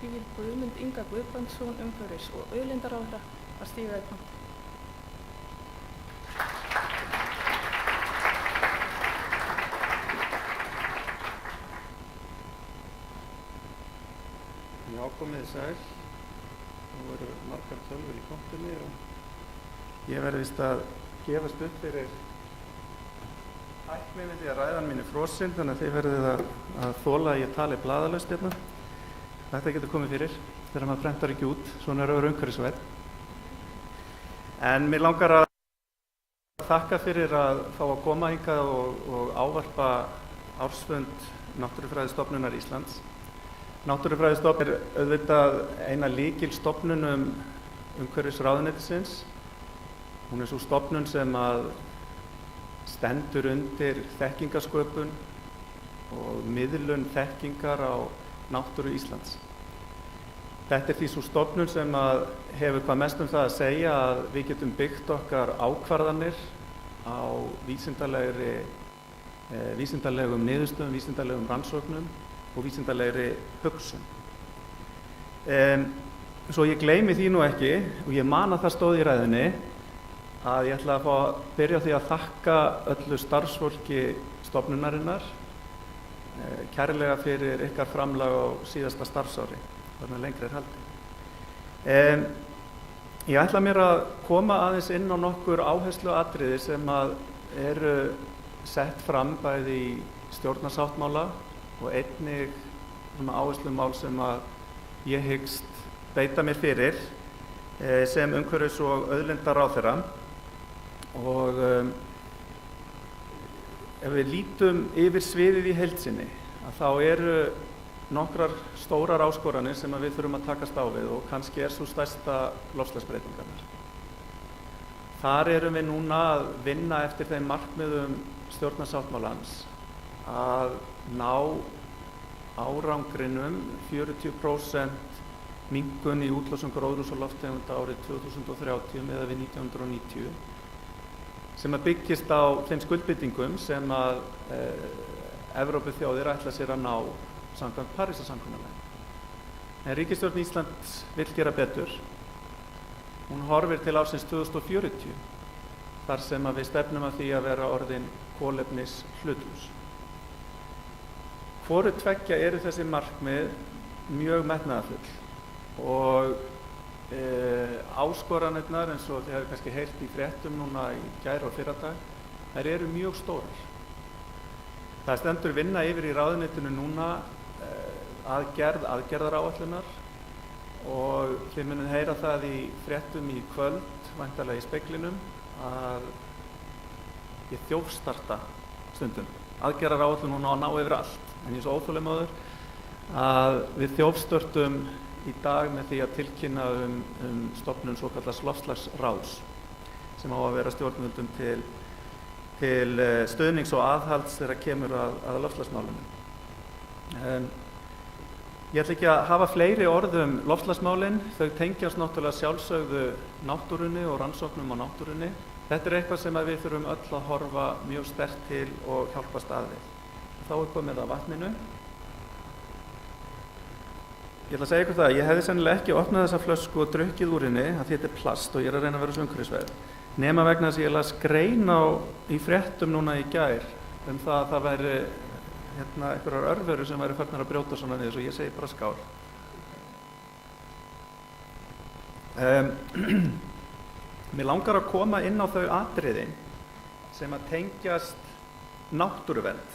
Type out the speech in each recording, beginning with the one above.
býð Guðmund Inga Guðbrandsson, umhverfis- og auðlindaráðherra, að stíga í pontu. Já, komið sæl. Nú eru margar tölvur í pontunni og ég verði víst að gefast upp fyrir tækni við því að ræðan mín er frosinn, þannig að þið verðið að þola að ég tali blaðalaust hérna. Þetta getur komið fyrir þegar maður prentar ekki út, svona er umhverfisvænn. En mér langar að þakka fyrir að fá að koma hingað og ávarpa ársfund Náttúrufræðistofnunar Íslands. Náttúrufræðistofnun er auðvitað eina lykilstofnunum umhverfisráðuneytisins. Hún er sú stofnun sem að stendur undir þekkingasköpun og miðlun þekkingar á náttúru Íslands. Þetta er því sú stofnun sem að hefur hvað mest það að segja að við getum byggt okkar ákvarðanir á vísindalegum niðurstöðum, vísindalegum rannsóknum og vísindalegri hugsun. Svo ég gleymi því nú ekki, og ég man að það stóð í ræðunni, að ég ætla að fá að byrja á því að þakka öllu starfsfólki stofnunarinnar kærlega fyrir ykkar framlag á síðasta starfsári, þarna lengri er haldið. Ég ætla mér að koma aðeins inn á nokkur áhersluatriði sem að eru sett fram bæði í stjórnarsáttmála og einnig áherslumál sem að ég hyggst beita mér fyrir sem umhverfis- og auðlindaráðherra. Og ef við lítum yfir sviðið í heild sinni, að þá eru nokkrar stórar áskoranir sem að við þurfum að takast á við og kannski er svo stærsta loftslagsbreytingarnar. Þar erum við núna að vinna eftir þeim markmiðum stjórnarsáttmálans að ná árangrinum 40% minnkun í útlosun gróðurhúsalofttegunda árið 2030 miðað við 1990, sem að byggist á þeim skuldbindingum sem að Evrópuþjóðir ætla sér að ná samkvæmt Parísarsamkomulaginu. En ríkisstjórn Íslands vill gera betur. Hún horfir til ársins 2040, þar sem að við stefnum að því að vera orðin kolefnishlutlaus. Hvoru tveggja eru þessi markmið mjög metnaðarfull og áskoranirnar, eins og þið hefur kannski heyrt í fréttum núna í gær og fyrradag, þær eru mjög stórar. Það stendur vinna yfir í ráðuneytinu núna aðgerðaráætlunar og þið munið heyra það í fréttum í kvöld, væntanlega í Speglinum, að ég þjófstarta stundum. Aðgerðaráætlun hún á að ná yfir allt, en ég er svo óþolinmóður að við þjófstörtum í dag með því að tilkynna stofnun svokallaðs loftslagsráðs sem á að vera stjórnvöldum til stuðnings og aðhalds þegar kemur að loftslagsmálunum. Ég ætla ekki að hafa fleiri orð loftslagsmálin, þau tengjast náttúrulega sjálfsögðu náttúrunni og rannsóknum á náttúrunni. Þetta er eitthvað sem við þurfum öll að horfa mjög sterkt til og hjálpast að við. Þá er komið að vatninu. Ég ætla að segja ykkur það, ég hefði sennilega ekki opnað þessa flösku og drukkið úr henni, að þetta er plast og ég er að reyna að vera svo umhverfisvænn. Nema vegna þess að ég las grein í fréttum núna í gær það að það væri einhverjar örveru sem væri farnar að brjóta svona niður, svo ég segi bara skál. Mér langar að koma inn á þau atriði sem að tengjast náttúruvernd,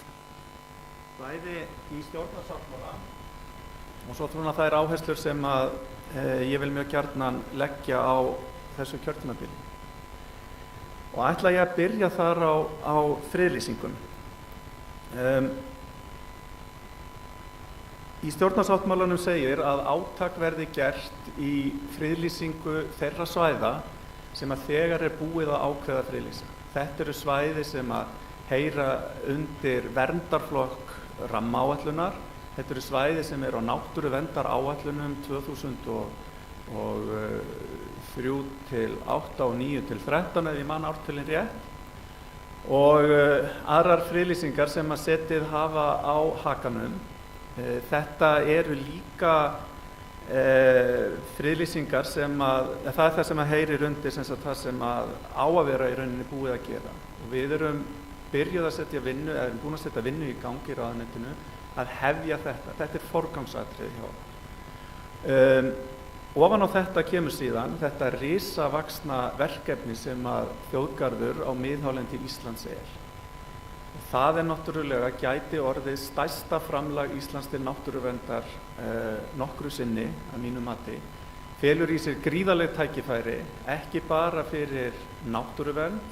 bæði í stjórnarsáttmála og svo svona þær áherslur sem að ég vil mjög gjarnan leggja á þessu kjörtímabili. Og ætla ég að byrja þar á friðlýsingum. Í stjórnarsáttmálanum segir að átak verði gert í friðlýsingu þeirra svæða sem að þegar er búið að ákveða friðlýsa. Þetta eru svæði sem að heyra undir verndarflokk rammaáætlunar. Þetta eru svæði sem eru á náttúruverndaráætlunum 2003 til 8 og 9 til 13 ef ég man ártölin rétt, og aðrar friðlýsingar sem að setið hafa á hakanum. Þetta eru líka friðlýsingar það er það sem heyrir undir sem sagt, það sem á að vera í rauninni búið að gera. Og við erum byrjuð að setja vinnu, eða erum búin að setja vinnu í gangi í ráðuneytinu að hefja þetta. Þetta er forgangsatriði hjá okkur. Ofan á þetta kemur síðan þetta risavaxna verkefni sem að þjóðgarður á miðhálendi Íslands er. Og það er náttúrulega gæti orðið stærsta framlag Íslands til náttúruverndar nokkru sinni að mínu mati. Felur í sér gríðarleg tækifæri, ekki bara fyrir náttúruvernd,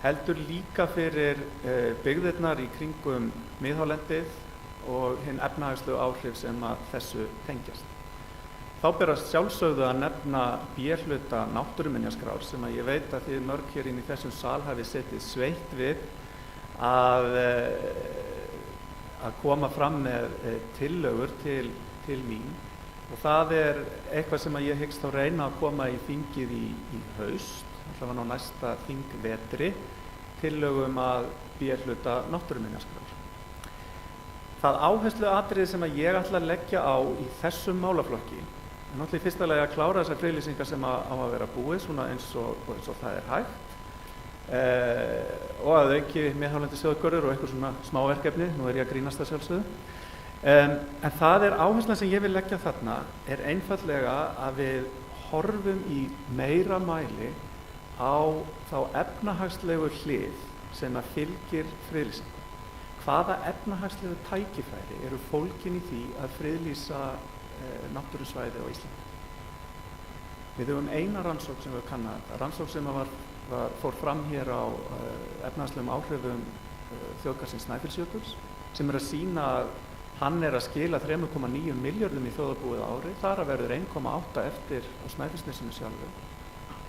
heldur líka fyrir byggðirnar í kringum miðhálendið og hinn efnahagslegu áhrif sem að þessu tengjast. Þá ber að sjálfsögðu að nefna B-hluta náttúruminjaskrár sem að ég veit að þið mörg hér inn í þessum sal hafi setið sveitt við að koma fram með tillögur til mín. Og það er eitthvað sem að ég hyggst þá reyna að koma í þingið í haust, allavega á næsta þingvetri, tillögum að B-hluta náttúruminjaskrár. Það áhersluatriði sem að ég ætla að leggja á í þessum málaflokki er náttúrulega í fyrsta lagi að klára þessar friðlýsingar sem á að vera búið, svona eins og það er hægt, og að auki miðhálendi þjóðgarður og eitthvað svona smáverkefni, nú er ég að grínast það sjálfsögðu. En það er áherslan sem ég vil leggja þarna er einfaldlega að við horfum í meira mæli á þá efnahagslegu hlið sem að fylgir friðlýsingu. Hvaða efnahagslegu tækifæri eru fólkin í því að friðlýsa náttúrusvæði á Íslandi? Við höfum eina rannsókn sem við kannum þetta, rannsókn sem fór fram hér á efnahagslegum áhrifum þjóðgarðsins Snæfellsjökuls, sem að sýna að hann er að skila 3,9 milljörðum í þjóðarbúið á ári, þar að verður 1,8 eftir á Snæfellsnesinu sjálfu.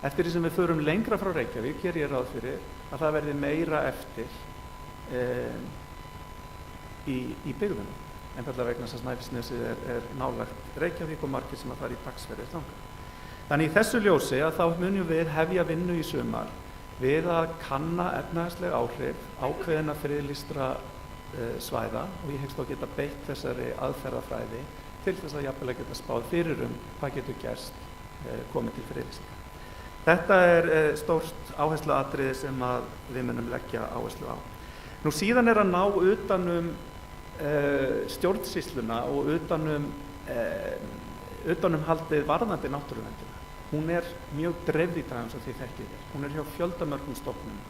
Eftir því sem við förum lengra frá Reykjavík, hér ég ráð fyrir að það verði meira eftir í byggðunum. Einfaldlega vegna þess að Snæfellsnesið er nálægt Reykjavík og margir sem að fara í dagsferðir þangað. Þannig í þessu ljósi að þá munum við hefja vinnu í sumar við að kanna efnahagsleg áhrif ákveðinna friðlýstra svæða og ég hyggst þá geta beitt þessari aðferðafræði til þess að jafnvel að geta spáð fyrir hvað getur gerst komið til friðlýsingar. Þetta er stórt áhersluatriði sem að við munum leggja áherslu á. Nú síðan er að ná utanum stjórnsýsluna og utanum haldið varðandi náttúruverndina. Hún er mjög dreifð í dag eins og þið þekkið. Hún er hjá fjöldamörgum stofnunum.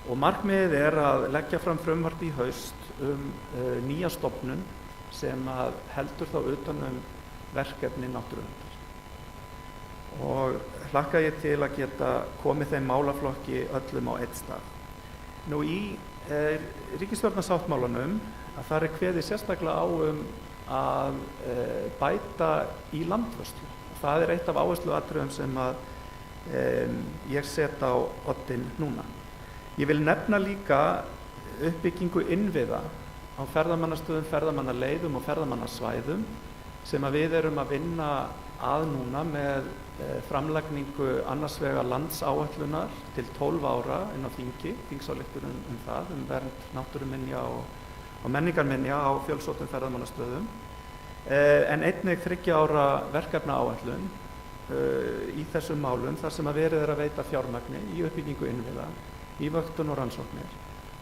Og markmiðið er að leggja fram frumvarp í haust nýja stofnun sem að heldur þá utanum verkefni náttúruverndar. Og hlakka ég til að geta komið þeim málaflokki öllum á einn stað. Nú í ríkisstjórnarsáttmálanum að það er kveðið sérstaklega á að bæta í landvörslu. Það er eitt af áhersluatriðum sem að ég set á oddinn núna. Ég vil nefna líka uppbyggingu innviða á ferðamannastöðum, ferðamannaleiðum og ferðamannasvæðum sem að við erum að vinna að núna með framlagningu annars vegar landsáætlunar til 12 ára inn á þingi, þingsályktun það, vernd náttúruminja og menningarminja á fjölsóttum ferðamannastöðum. En einnig 3 ára verkefnaáætlun í þessum málum þar sem að verið er að veita fjármagni í uppbyggingu innviða, í vöktun og rannsóknir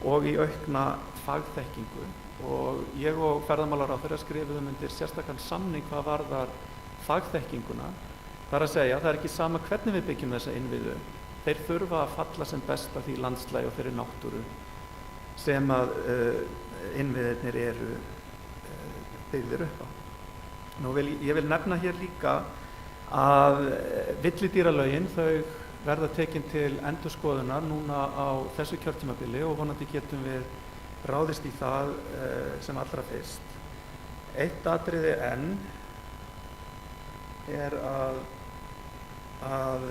og í aukna fagþekkingu. Og ég og ferðamálaráðherra skrifuðum undir sérstakan samning hvað varðar fagþekkinguna. Það er að segja, það er ekki sama hvernig við byggjum þessa innviðu. Þeir þurfa að falla sem best af því landslagi og þeirri náttúru sem að innviðirnir eru byggðir upp á. Ég vil nefna hér líka að villidýralögin þau verða tekin til endurskoðunar núna á þessu kjörtímabili og vonandi getum við ráðist í það sem allra fyrst. Eitt atriði enn er að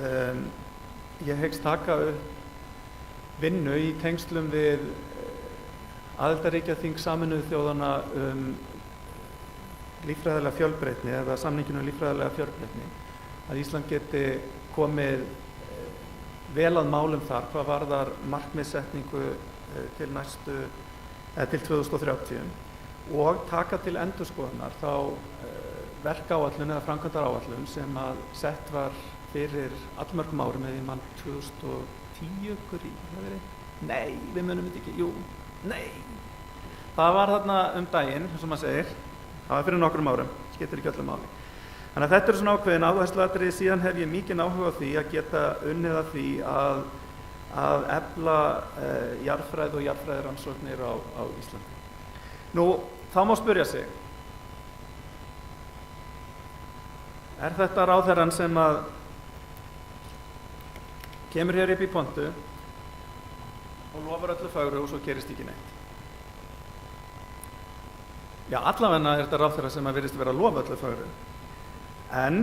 ég hyggst taka upp vinnu í tengslum við aðildarríkjaþing Sameinuðu þjóðanna líffræðilega fjölbreytni eða samninginu líffræðilega fjölbreytni, að Ísland geti komið vel að málum þar hvað varðar markmiðssetningu til 2030 og taka til endurskoðunar þá verkáætlun eða framkvæmdaráætlun sem að sett var fyrir allmörgum árum eða ég mann 2010 ykkur í, nei, við munum þetta ekki, jú, nei. Það var þarna daginn, eins og maður segir, það var fyrir nokkrum árum, skiptir ekki öllu máli. Þannig að þetta svona ákveðin áhersluatriði, síðan hef ég mikinn áhuga á því að geta unnið að því að efla jarðfræði og jarðfræðirannsóknir á Íslandi. Nú, þá má spyrja sig, er þetta ráðherrann sem að kemur hér upp í pontu og lofar öllu fögru og svo gerist ekki neitt? Já, allavega er þetta ráðherra sem að virðist vera að lofa öllu fögru. En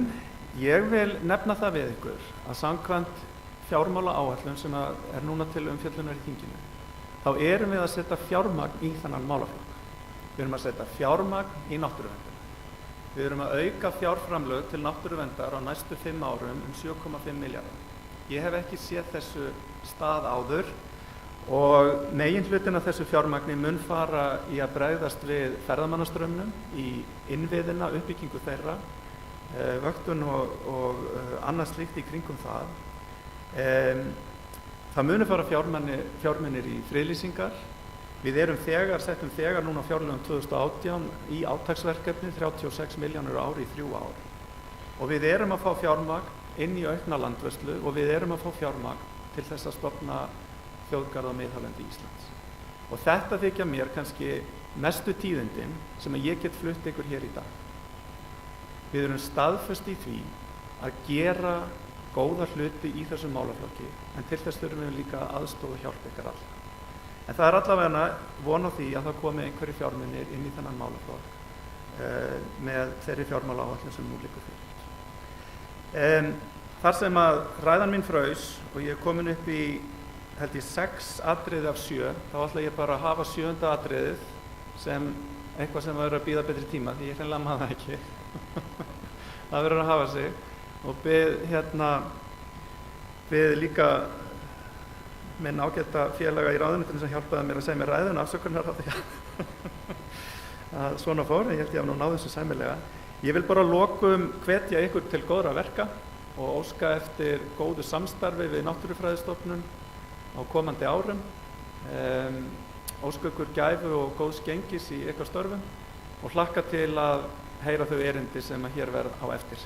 ég vil nefna það við ykkur að samkvæmt fjármálaáætlun sem er núna til umfjöllunar í þinginu, þá erum við að setja fjármagn í þennan málaflokk. Við erum að setja fjármagn í náttúruverndina. Við erum að auka fjárframlög til náttúruverndar á næstu 5 árum 7,5 milljarðar. Ég hef ekki séð þessu stað áður og meginhlutin af þessu fjármagni mun fara í að bregðast við ferðamannastraumnum, í innviðina, uppbyggingu þeirra, vöktun og annað slíkt í kringum það. Það munu fara fjármunir í friðlýsingar. Við settum þegar núna á fjárlögum 2018 í átaksverkefni 36 milljónir á ári í 3 ár. Og við erum að fá fjármagn inn í aukna landvörslu og við erum að fá fjármagn til þess að stofna þjóðgarð á miðhálendi Íslands. Og þetta þykja mér kannski mestu tíðindin sem að ég get flutt ykkur hér í dag. Við erum staðföst í því að gera góða hluti í þessum málaflokki, en til þess þurfum við líka aðstoð og hjálp ykkar alla. En það er allavega von á því að það komi einhverjir fjármunir inn í þennan málaflokk með þeirri fjármálaáætlun sem nú liggur fyrir. Þar sem að ræðan mín fraus og ég er komin upp í, held ég, 6 atriði af 7, þá ætla ég bara að hafa 7. atriðið sem eitthvað sem verður að bíða betri tíma, því ég hreinlega maður það ekki. Það verður að hafa sig og bið líka minn ágæta félaga í ráðuneytinu sem hjálpaði mér að segja mér ræðuna afsökunar á því að svona fór, ég held ég að nú náðu þessu sæmilega. Ég vil bara að lokum hvetja ykkur til góðra verka og óska eftir góðu samstarfi við Náttúrufræðistofnun á komandi árum, óska ykkur gæfu og góðs gengis í ykkar störfum og hlakka til að heyra þau erindi sem að hér verða á eftir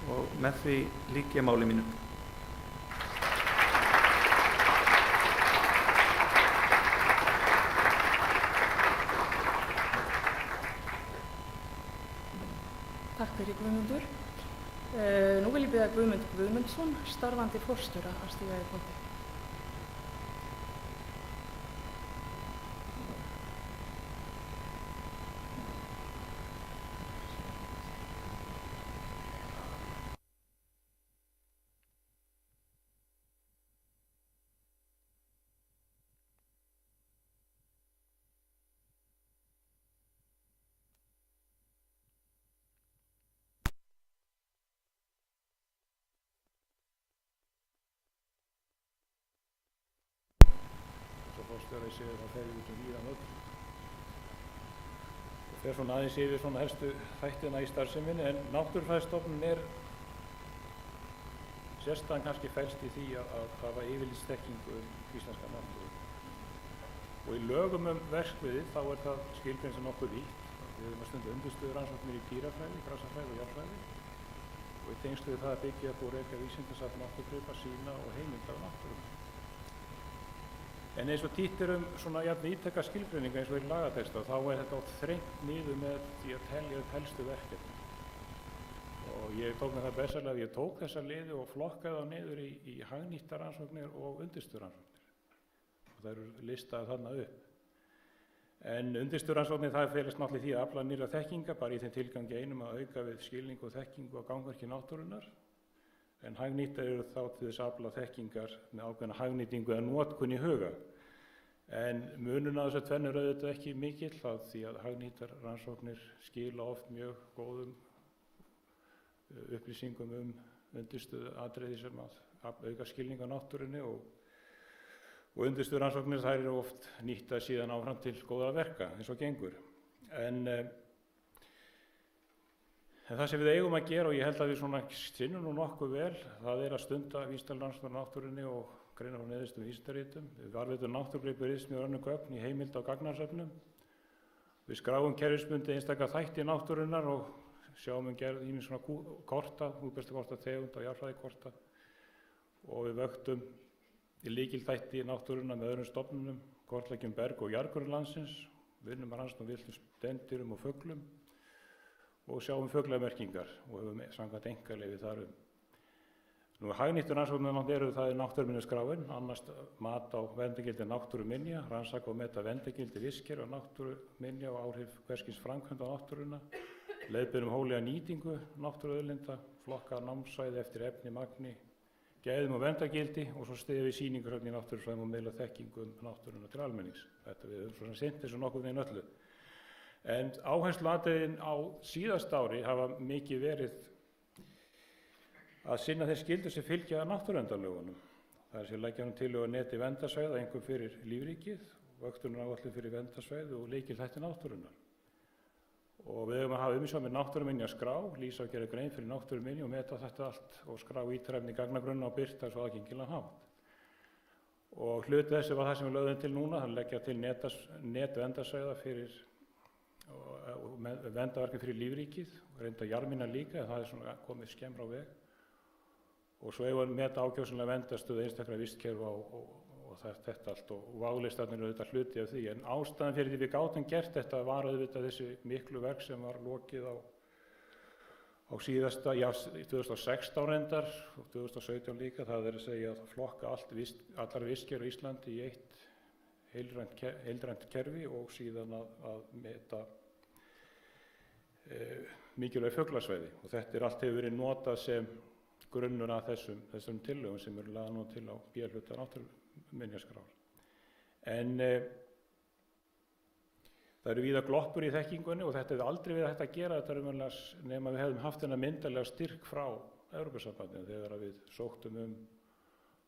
og með því lýk ég máli mínu. Takk fyrir Guðmundur. Nú vil ég biðja Guðmund Guðmundsson, starfandi forstjóra, að stíga í pontu. Forstjóri séu það fer út víðan öll og fer svona aðeins yfir svona helstu þættina í starfseminni, en Náttúrufræðistofnun er sérstæðan kannski felst í því að hafa yfirlitsþekkingu íslenska náttúru. Og í lögum verksviðið þá er það skilgreint sem nokkuð vítt. Við höfum að stunda undirstöðurannsóknir í dýrafræði, grasafræði og jarðfræði og í tengslu við það að byggja upp og reka vísindasafn náttúrugripa, sýna og heimilda af náttúru. En eins og títt svona jafn íteka skilgreininga eins og í lagatexta, þá er þetta oft þrengt niður með því að telja upp helstu verkefni. Og ég tók með það besarlega að ég tók þessa liði og flokkaði þá niður í hagnýttarannsóknir og undirstöðurannsóknir. Og það eru listaði þarna upp. En undirstöðurannsóknir það felast náttúrulega í því að afla nýrra þekkinga, bara í þeim tilgangi einum að auka við skilning og þekkingu á gangverki náttúrunnar. En hagnýttar eru þá til þess að afla þekkingar með ákveðna hagnýtingu eða notkun í huga. En munurinn á þessu tvennu er auðvitað ekki mikill, því að hagnýttar rannsóknir skila oft mjög góðum upplýsingum undirstöðu atriði sem að auka skilning á náttúrunni og undirstöðu rannsóknir þær eru oft nýttar síðan áfram til góða verka eins og gengur. En En það sem við eigum að gera, og ég held að við svona sinnum nú nokkuð vel, það er að stunda vísindalega rannsóknir á náttúrunni og greina frá niðurstöðum vísindaritum. Við varðveitum náttúrugripir, ritmíð og önnur gögn í heimild á gagnasöfnum. Við skráum kerfisbundið einstaka þætti náttúrunnar og sjáum gerð ýmis svona korta, útbreiðslukorta tegunda og jarðfræðikorta. Og við vöktum í lykilþætti náttúrunnar með öðrum stofnunum, kortleggjum berg og jarðgrunn landsins, vinnum að rannsóknum villtum spendýrum og fuglum og sjáum fuglamerkingar og höfum samkvæmt einkaleyfi þar um. Nú hagnýttu rannsóknirnar eru það náttúruminjaskráin, annast mat á verndargildi náttúruminja, rannsaka og meta verndargildi vistkerfa náttúruminja og áhrif hvers kyns framkvæmda á náttúruna, leiðbeinum hóflega nýtingu náttúruauðlinda, flokka námssvæði eftir efni, magni, gæðum og verndargildi og svo styðjum við sýningarhöfn í náttúrufræðum og miðla þekkingu náttúruna til almennings. Þetta við höfum svona sinnt þessu nokkuð veginn öllu. En áhersluatriðin á síðasta ári hafa mikið verið að sinna þeir skyldur sem fylgja náttúruverndarlögunum. Það er sem leggja hann til að neti verndarsvæða, einkum fyrir lífríkið, vöktunaráætlun fyrir verndarsvæði og lykilþætti náttúrunnar. Og við höfum að hafa umsjá með náttúruminjaskrá, lýsa og gera grein fyrir náttúruminja og meta þetta allt og skrá ítarefni gagnagrunna og birta svo aðgengilegan hátt. Og hluti þessi var það sem við lögðum til núna, það leggja til netvendarsvæða fyrir og verndarverkefni fyrir lífríkið og reynda jarðminjar líka, það er svona komið skemmra á veg. Og svo hefur við meta ákjósanlega verndarstöðu einstakra vistkerfa og þetta allt og válistarnir eru þetta hluti af því. En ástæðan fyrir því við gátum gert þetta var auðvitað þessi miklu verk sem var lokið á síðasta, 2016 reyndar og 2017 líka. Það er að segja að flokka allar vistkerfi á Íslandi í eitt heildrænt kerfi og síðan að meta mikilvæg fuglasvæði. Og þetta allt hefur verið notað sem grunnur að þessum tillögum sem eru lagðar nú til á B-hluta náttúruminjaskrár. En það eru víða gloppur í þekkingunni og þetta hefði aldrei verið hægt að gera þetta nema við hefðum haft þennan myndarlega styrk frá Evrópusambandinu þegar við sóttum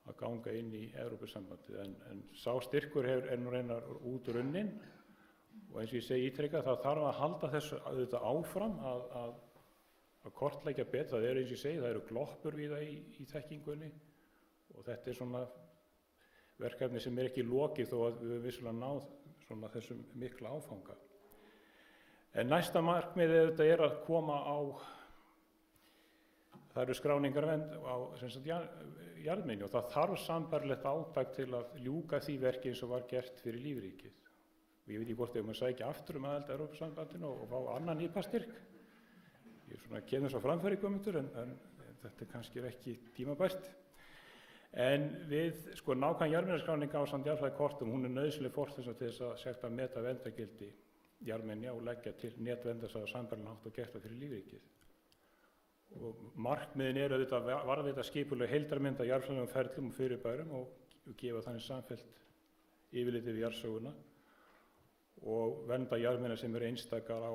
að ganga inn í Evrópusambandið. En sá styrkur er nú reynar út runnin og eins og ég segi ítrekað þá þarf að halda þessu auðvitað áfram að kortleggja betur. Það eru eins og ég segi, það eru gloppur víða í þekkingunni og þetta er svona verkefni sem ekki lokið þó að við höfum vissulega náð svona þessum mikla áfanga. En næsta markmiðið þetta er að koma á, það eru skráningar á jarðminja og það þarf sambærilegt átak til að ljúka því verki eins og var gert fyrir lífríkið. Og ég veit ekki hvort við höfum að sækja aftur aðild að Evrópusambandinu og fá annan IPA-styrk. Ég kemur svo framfæri Guðmundur en þetta kannski ekki tímabært. En við nákvæm jarðminjaskráning á samt jarðfræðikortum, hún nauðsynleg forsenda til þess að setja meta verndargildi jarðminja og leggja til netvendarsvæða sambærilegan hátt og gert það fyrir lífríkið. Og markmiðin eru auðvitað að varðveita skipuleg heildarmynd af jarðfræðilegum ferlum og fyrirbærum og gefa þannig samfellt yfirlit yfir jarðsöguna og vernda jarðminjar sem eru einstakar á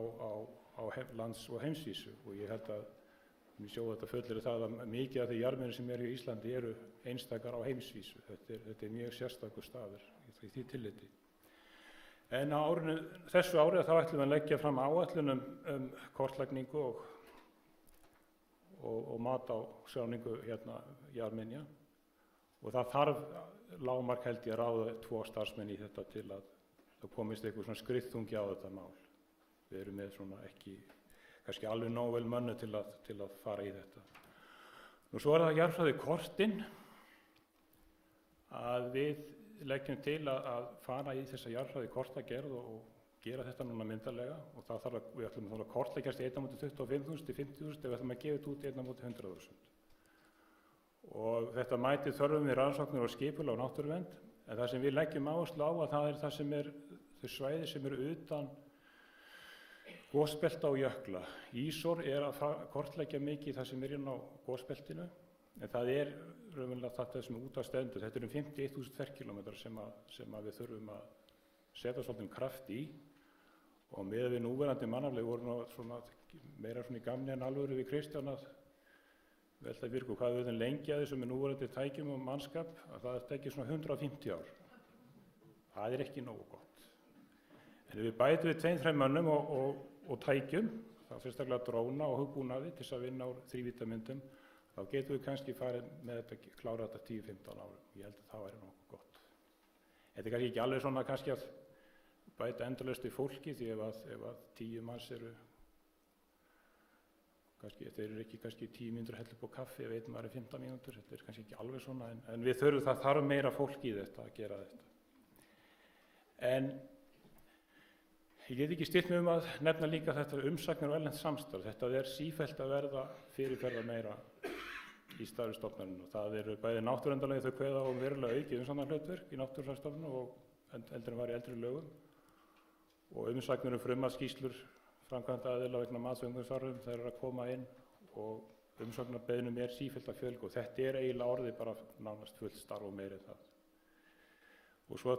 lands- og heimsvísu. Og ég held að mér sjóðu þetta fullir það að mikið af því jarðminjar sem eru í Íslandi eru einstakar á heimsvísu. Þetta er mjög sérstakur staður í því tilliti. En á þessu árið þá ætlum við að leggja fram áætlun kortlagningu og mat á skráningu jarðminja. Og það þarf lágmark held ég að ráða 2 starfsmenn í þetta til að það komist eitthvað svona skriðþungi á þetta mál. Við erum með svona kannski alveg nóg vel mönnu til að fara í þetta. Nú svo það jarðfræðikortin að við leggjum til að fara í þessa jarðfræðikortagerð og gera þetta núna myndarlega og við ætlum að kortleggjast 1/25.000 til 50.000 ef við ætlum að gefa þetta út 1/100.000. Og þetta mætir þörfum við rannsóknir og skipulag og náttúruvernd, en það sem við leggjum áherslu á að það er það sem þau svæði sem eru utan gosbelta og jökla. Ísor að kortleggja mikið það sem inn á gosbeltinu, en það raunverulega þetta sem út af stendur. Þetta eru 51.000 ferkilometrar sem við þurfum að setja svolítið kraft í og með við núverandi mannaflegi voru meira svona í gamni en alvöru við Kristján að velta virku hvað við höfum lengi að þessu með núverandi tækjum og mannskap að það tekið svona 150 ár. Það er ekki nógu gott. En ef við bætum við 2-3 mönnum og tækjum þá fyrstaklega dróna og hugbúnaði til þess að vinna úr þrívítamyndum, þá getum við kannski farið með þetta, klára þetta 10-15 árum. Ég held að það væri nokkuð gott. Þetta kannski ekki alveg svona kannski að bæta endalaust við fólki, því ef að 10 manns eru, kannski, þeir eru ekki kannski 10 mínútur hella upp á kaffi ef einn maður er 15 mínútur, þetta er kannski ekki alveg svona, en við þurfum, það þarf meira fólk í þetta að gera þetta. En ég get ekki stillt mig að nefna líka þetta umsagnir og erlent samstarf. Þetta er sífellt að verða fyrirferða meira í starfi stofnunarinnar og það eru bæði náttúruverndarlögin, þau kveða á verulega aukið umsagnahlutverk í náttúrufræðistofnun og heldur en var í eldri lögum, og umsagnir frummatsskýrslur framkvæmda aðila vegna mats- og umhverfisáhrifum, þær eru að koma inn og umsagnarbeiðnum er sífellt að fjölga og þetta er eiginlega orðið bara nánast fullt starf og meiri en það. Og svo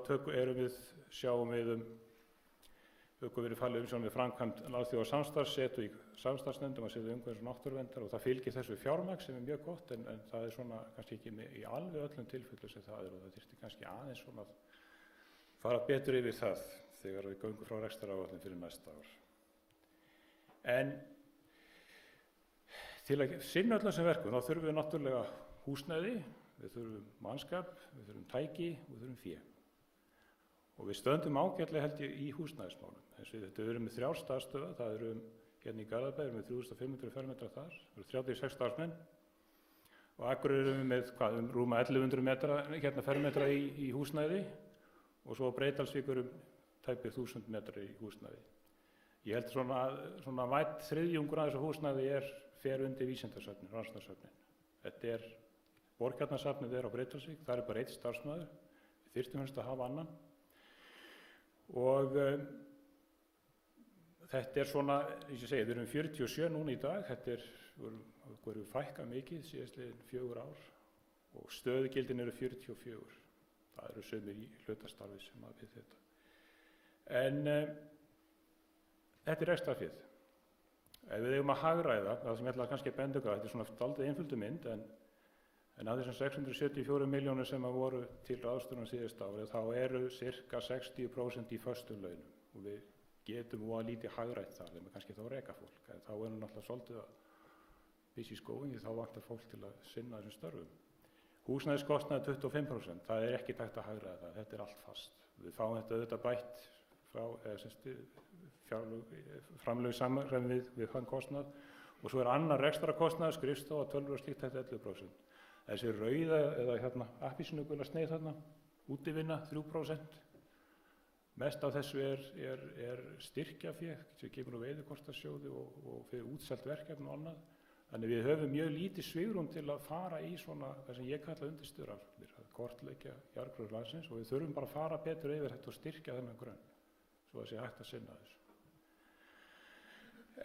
sjáum við okkur verið falið umsjón við framkvæmd alþjóða samstarfssetu í samstarfsnefndum að setja umhverfis- og náttúruverndar og það fylgir þessu fjármagn sem er mjög gott en það er svona kannski ekki í alveg öllum tilfellum sem það er og það þyrfti kannski aðeins svona að fara betur yfir það þegar við göngum frá rekstraráætlun fyrir næsta ár. En til að sinna öllum sem verkum þá þurfum við náttúrulega húsnæði, við þurfum mannskap, við þurfum tæki og við þurfum fé. Og við stöndum ágætlega held ég í húsnæðismálum. Þetta eru með 3 starfsstöðvar, það eru hérna í Garðabæ með 3500 fermetra þar, það eru 36 starfsmenn og Akureyri erum við með rúma 1100 fermetra í húsnæði og svo Breiðdalsvík tæpir 1000 metra í húsnæði. Ég held svona vænt þriðjungur af þessu húsnæði fer undir vísindasöfnin, rannsóknarsöfnin. Þetta Borgarnasafnið á Breiðdalsvík, það bara 1 starfsmaður, við þyrftum helst að hafa annan. Og þetta svona, eins og ég segi, við erum 47 núna í dag, okkur eru fækkað mikið síðastliðin 4 ár og stöðugildin eru 44. Það eru sumir í hlutastarfi sem við þetta. En þetta er rekstrarféð. Ef við eigum að hagræða, það sem ég ætla kannski að benda ykkur á, þetta er svona dálítið einföldu mynd, en af þessum 674 milljónir sem voru til ráðstöfunar síðasta árið, þá eru sirka 60% í föstum launum og við getum voða lítið hagrætt þar, þegar kannski þá reka fólk. En þá náttúrulega svolítið að pissa í skóinn, þá vantar fólk til að sinna þessum störfum. Húsnæðiskostnaður 25%, það er ekki hægt að hagræða það, þetta er allt fast. Við fáum þetta auðvitað bætt framlög samræmi við þann kostnað og svo annar rekstrarkostnaður, skrifstofa, tölvur og slíkt, þetta 11%. Þessi rauða eða appelsínugula sneið þarna, útivinna 3%. Mest af þessu er styrkjafé sem kemur úr veiðikortasjóði og fyrir útselt verkefni og annað. Þannig við höfum mjög lítið svigrúm til að fara í svona það sem ég kalla undirstöðurannsóknir, að kortleggja jarðgróður landsins og við þurfum bara að fara betur yfir þetta og styrkja þennan grunn, svo að sé hægt að sinna þessu.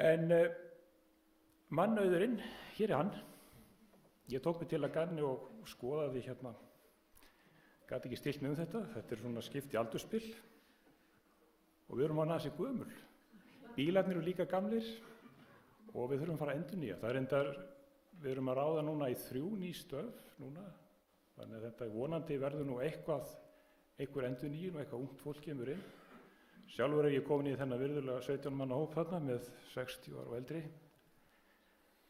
En mannauðurinn, hér hann. Ég tók mig til að ganni og skoðaði hérna, gat ekki stillt mig þetta er svona skipt í aldursbil og við erum á nasi gömul. Bílarnir eru líka gamlir og við þurfum að fara að endurnýja. Það við erum að ráða núna í 3 ný störf núna, þannig að þetta vonandi verður nú einhver endurnýjun og eitthvað ungt fólk kemur inn. Sjálfur ég komin í þennan virðulega 17 manna hóp þarna með 60 ára og eldri.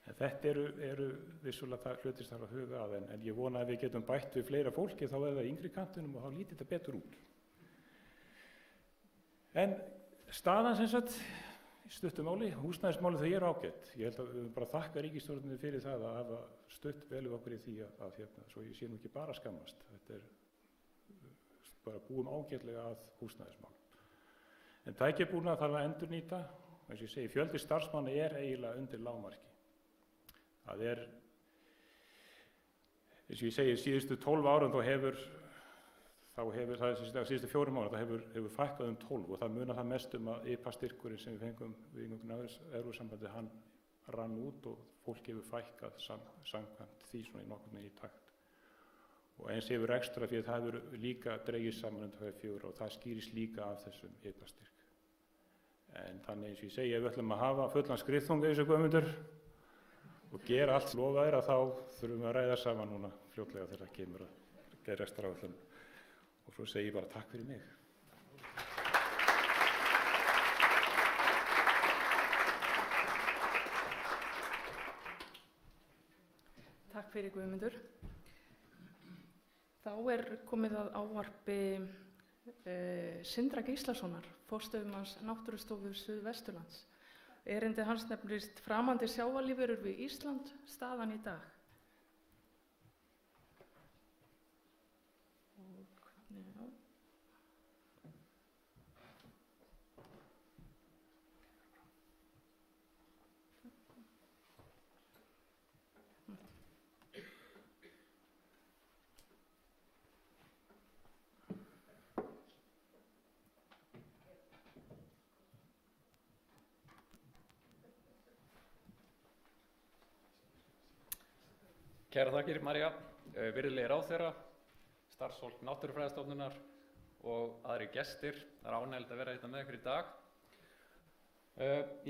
En þetta eru vissulega það hlutist þarf að huga að en ég vona að við getum bætt við fleira fólki þá það yngri kantinum og þá lítið þetta betur út. En staðan sem sagt, í stuttu máli, húsnæðismáli þau eru ágætt. Ég held að við bara þakka ríkisstjórninni fyrir það að hafa stutt vel við okkur í því að svo ég sé nú ekki bara skammast. Þetta bara búum ágætlega að húsnæðismálum. En tækjabúnað þarf að endurnýta, eins og ég segi, fjöldi starfsmanna eiginlega undir lágmarki. Það eins og ég segi, síðustu 12 árum síðustu 4 mánuð, það hefur fækkað 12 og það munar það mest að IPA-styrkurinn sem við fengum við Evrópusambandið, hann rann út og fólk hefur fækkað samkvæmt því svona í nokkurn veginn í takt. Og eins hefur rekstrarfé, það hefur líka dregist saman undir 4 og það skýrist líka af þessum IPA-styrk. En þannig eins og ég segi, ef við ætlum að hafa fullan skriðþunga í þessu Guðmundur og gera allt lofaðir að þá þurfum við að ræða saman núna fljótlega þegar það kemur að gera rekstraráætlun. Og svo segi ég bara takk fyrir mig. Takk fyrir Guðmundur. Þá komið að ávarpi Sindra Gíslasonar, forstöðumanns Náttúrustofu Suðvesturlands. Erindi hans nefnist framandi sjávarlífverur við Ísland, staðan í dag. Kærar þakkir, María, virðulegi ráðherra, starfsfólk Náttúrufræðistofnunar og aðrir gestir. Það er ánægjulegt að vera hérna með ykkur í dag.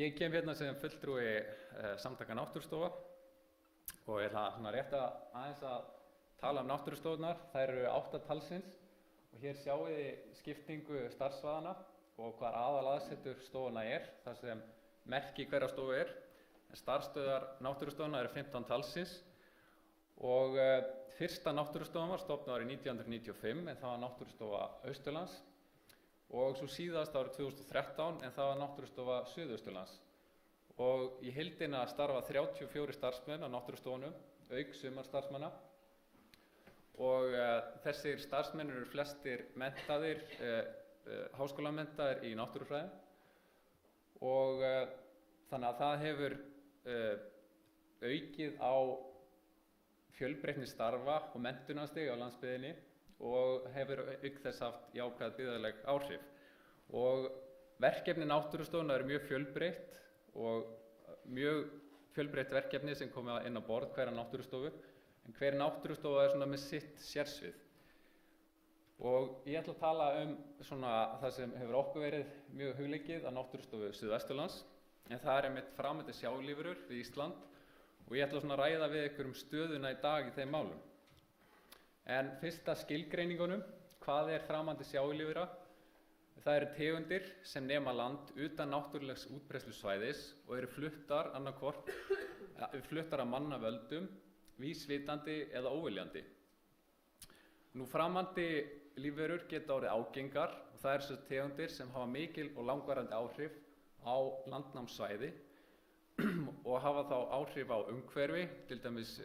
Ég kem hérna sem fulltrúi samtaka Náttúrustofa og ég ætla svona rétt aðeins að tala náttúrustofunar. Þær eru 8 talsins og hér sjáið þið skiptingu starfssvæðanna og hvar aðalaðsetur stofuna þar sem merki hverja stofu En starfsstöðvar Náttúrustofuna eru 15 talsins. Og fyrsta náttúrustofan var stofnuð árið 1995 en það var Náttúrustofa Austurlands og svo síðast árið 2013 en það var Náttúrustofa Suðausturlands. Og í heildina starfa 34 starfsmenn á náttúrustofunum, auk sumarstarfsmanna. Og þessir starfsmenn eru flestir menntaðir, háskólamenntaðir í náttúrufræðum og þannig að það hefur aukið á fjölbreytni starfa og menntunarstig á landsbyggðinni og hefur auk þess haft jákvæð byggðaleg áhrif. Og verkefni Náttúrustofunnar eru mjög fjölbreytt og mjög fjölbreytt verkefni sem komið inn á borð hverja náttúrustofu, en hver náttúrustofa svona með sitt sérsvið. Og ég ætla að tala svona það sem hefur okkur verið mjög hugleikið á Náttúrustofu Suðvesturlands, en það einmitt framandi sjávarlífverur við Ísland. Og ég ætla svona að ræða við ykkur stöðuna í dag í þeim málum. En fyrsta skilgreiningunum, hvað framandi sjávarlífvera? Það eru tegundir sem nema land utan náttúrulegs útbreiðslusvæðis og eru fluttar annaðhvort fluttar af mannavöldum, vísvitandi eða óviljandi. Nú framandi lífverur geta orðið ágengar og það eru þessar tegundir sem hafa mikil og langvarandi áhrif á landnámssvæði og hafa þá áhrif á umhverfi, til dæmis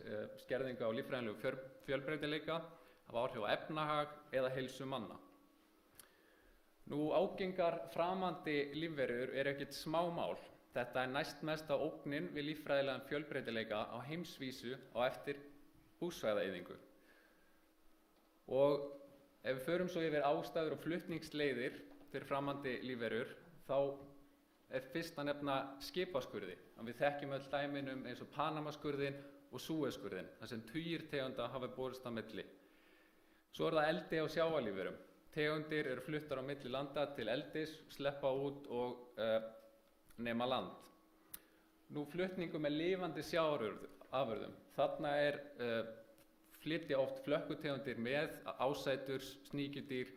skerðingu á líffræðilegu fjölbreytileika, hafa áhrif á efnahag eða heilsu manna. Nú ágengar framandi lífverur ekkert smámál. Þetta næstmesta ógnin við líffræðilegan fjölbreytileika á heimsvísu á eftir búsvæðaeyðingu. Og ef við förum svo yfir ástæður og flutningsleiðir fyrir framandi lífverur, þá fyrst að nefna skipaskurði. Við þekkjum öll dæmin eins og Panamaskurðinn og Súesskurðinn, þar sem tugir tegunda hafa borist á milli. Svo það eldi á sjávarlífverum. Tegundir eru fluttar á milli landa til eldis, sleppa út og nema land. Nú flutningu með lifandi sjávarafurðum. Þarna flytja oft flökkutegundir með ásætur, sníkjudýr,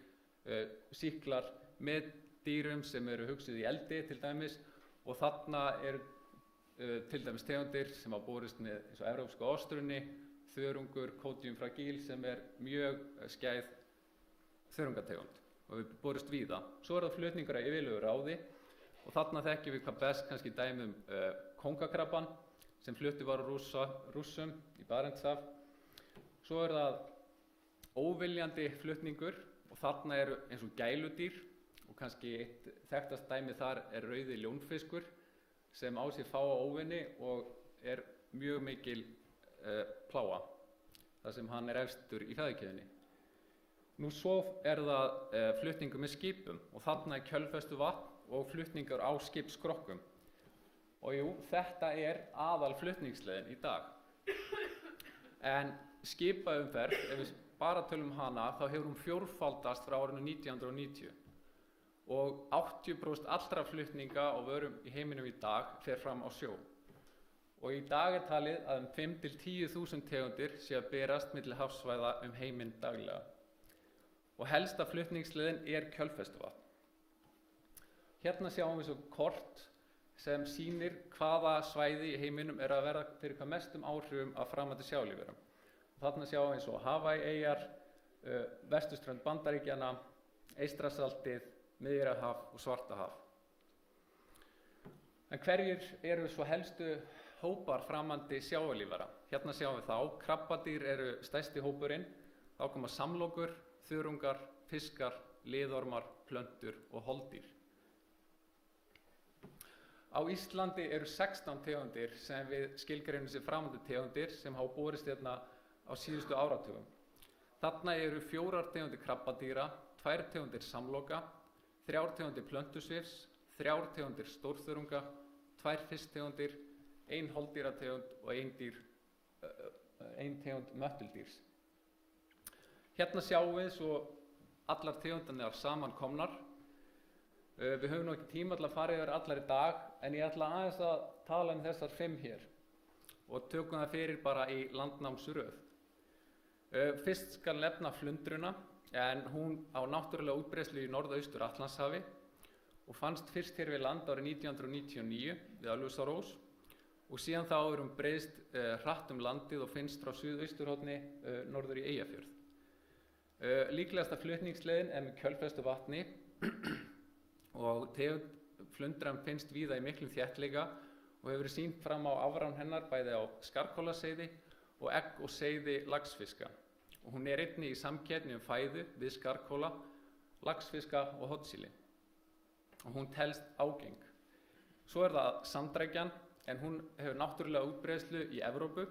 sýklar með dýrum sem eru hugsuð í eldi til dæmis og þarna til dæmis tegundir sem hafa borist með eins og evrópska ostrunni, þörungur, Codium fragile sem mjög skæð þörungategund og við borist víða. Svo það flutningur að yfirlegu ráði og þarna þekkjum við hvað best kannski dæmi kóngakrabbann sem flutti var á Rússum í Barentshaf. Svo það óviljandi flutningur og þarna eins og gæludýr og kannski eitt þekktast dæmi þar rauði ljónfiskur sem á sér fáa óvini og mjög mikil plága þar sem hann efstur í fæðukeðjunni. Nú svo það flutningur með skipum og þarna kjölfestuvatn og flutningur á skipskrokkum. Og jú, þetta aðal flutningsleiðin í dag. En skipaumferð, ef við bara tölum hana, þá hefur hún fjórfaldast frá árinu 1990. Og 80% allra flutninga á vörum í heiminum í dag fer fram á sjó. Og í dag talið að 5 til 10.000 tegundir sé að berast milli hafsvæða heiminn daglega. Og helsta flutningsleiðin kjölfestuvatn. Hérna sjáum við svo kort sem sýnir hvaða svæði í heiminum er að verða fyrir hvað mestum áhrifum af framandi sjávarlífverum. Þarna sjáum við eins og Hawaii-eyjar, vesturströnd Bandaríkjanna, Eystrasaltið, Miðjarðarhaf og Svartahaf. En hverjir eru svo helstu hópar framandi sjávarlífvera? Hérna sjáum við þá, krabbadýr eru stærsti hópurinn, þá koma samlokur, þörungar, fiskar, liðormar, plöntur og holdýr. Á Íslandi eru 16 tegundir sem við skilgreinum sem framandi tegundir sem hafa borist hérna á síðustu áratugum. Þarna eru 4 tegundir krabbadýra, 2 tegundir samloka, 3 tegundir plöntusvifs, 3 tegundir stórþörunga, 2 fisktegundir, 1 holdýrategund og 1 tegund möttuldýrs. Hérna sjáum við svo allar tegundirnar samankomnar. Við höfum nú ekki tíma til að fara yfir allar í dag, en ég ætla aðeins að tala um þessar 5 hér og tökum það fyrir bara í landnámsröð. Fyrst skal nefna flundruna, en hún á náttúrulega útbreiðslu í norðaustur Atlantshafi og fannst fyrst hér við land árið 1999 við Ölfusárós og síðan þá hefur hún breiðst hratt landið og finnst frá suðausturhorni norður í Eyjafjörð. Líklegasta flutningsleiðin er með kjölfestu vatni og tegund flundran finnst víða í miklum þéttleika og hefur verið sýnt fram á afrán hennar bæði á skarkólaseiði og egg og seiði laxfiska. Og hún er einnig í samkeppni um fæðu við skarkóla, laxfiska og hotsíli. Og hún telst ágeng. Svo er það sandrækjan, en hún hefur náttúrulega útbreiðslu í Evrópu.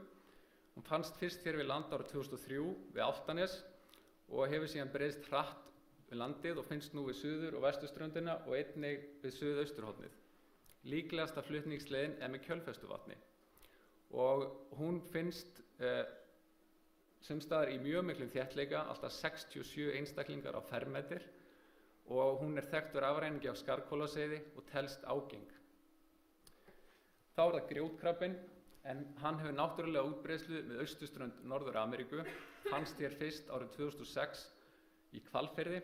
Hún fannst fyrst hér við land árið 2003 við Álftanes og hefur síðan breiðst hratt við landið og finnst nú við suður- og vesturströndina og einnig við suðausturhornið. Líklegasta flutningsleiðin er með kjölfestuvatni og hún finnst sumstaðar í mjög miklum þéttleika, alltaf 67 einstaklingar á fermetr og hún er þekktur afræningi af skarkólaseiði og telst ágeng. Þá er það grjótkrabbinn, en hann hefur náttúrulega útbreiðslu við austurströnd Norður-Ameríku, fannst hér fyrst árið 2006 í Hvalfirði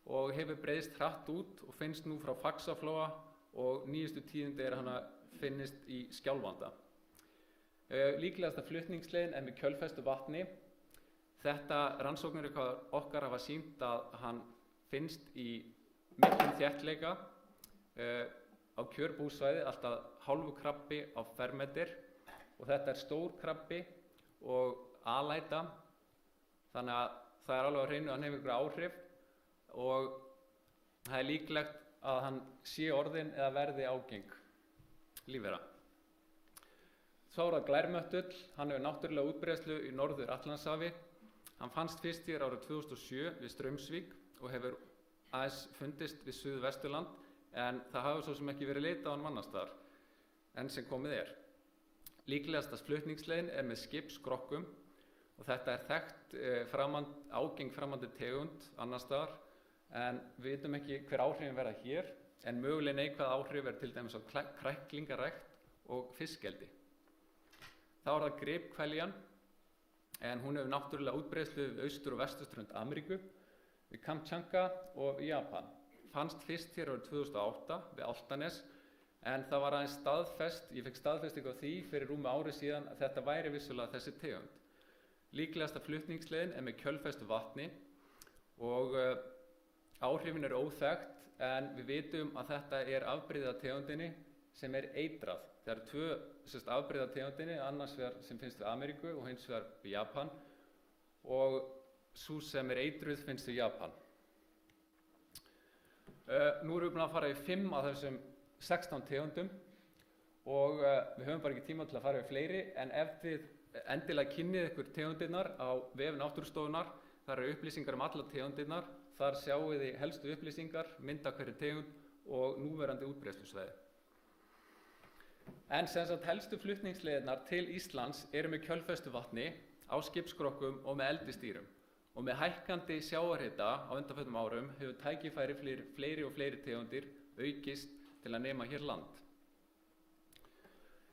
og hefur breiðst hratt út og finnst nú frá Faxaflóa og nýjustu tíðindi er hann að finnist í Skjálfanda. Líklegasta flutningsleiðin er með kjölfestu vatni. Þetta rannsóknir okkar hafa sýnt að hann finnst í miklum þéttleika á kjörbúsvæði, alltaf hálfu krabbi á fermetr og þetta er stór krabbi og alæta, þannig að það er alveg á hreinu að hann hefur ykkur áhrif og það er líklegt að hann sé orðinn eða verði ágeng lífvera. Svo er það glærmöttull, hann hefur náttúrulega útbreiðslu í norður Atlantshafi. Hann fannst fyrst hér árið 2007 við Straumsvík og hefur aðeins fundist við Suðvesturland, en það hafa svo sem ekki verið leitað á hann annars staðar enn sem komið er. Líklegasta flutningsleiðin er með skipskrokkum og þetta er þekkt ágeng framandi tegund annars staðar, en við vitum ekki hver áhrifin verða hér, en mögulega neikvæð áhrif er til dæmis á kræklingarækt og fiskeldi. Þá er það griphveljan, en hún hefur náttúrulega útbreiðslu við austur- og vesturströnd Ameríku, við Kamtjanka og Japan. Fannst fyrst hér árið 2008 við Álftanes, en það var aðeins staðfest, ég fekk staðfestingu á því fyrir rúmu ári síðan að þetta væri vissulega þessi tegund. Líklegasta flutningsleiðin er með kjölfestu vatni og áhrifin eru óþekkt, en við vitum að þetta er afbrigði af tegundinni sem er eitrað. Það eru 2 afbrigði af tegundinni, annars vegar sem finnst við Ameríku og hins vegar við Japan, og sú sem er eitruð finnst við Japan. Nú erum við búin að fara í 5 af þessum 16 tegundum og við höfum bara ekki tíma til að fara yfir fleiri, en ef þið endilega kynnið ykkur tegundirnar á vef Náttúrustofunnar, þar eru upplýsingar um allar tegundirnar, þar sjáum við helstu upplýsingar, mynd af hverri tegund og núverandi útbreiðslusvæði. En sem sagt helstu flutningsleiðirnar til Íslands eru með kjölfestu vatni, á skipskrokkum og með eldisdýrum. Og með hækkandi sjávarhita á undanförnum árum hefur tækifæri fleiri og fleiri tegundir aukist til að nema hér land.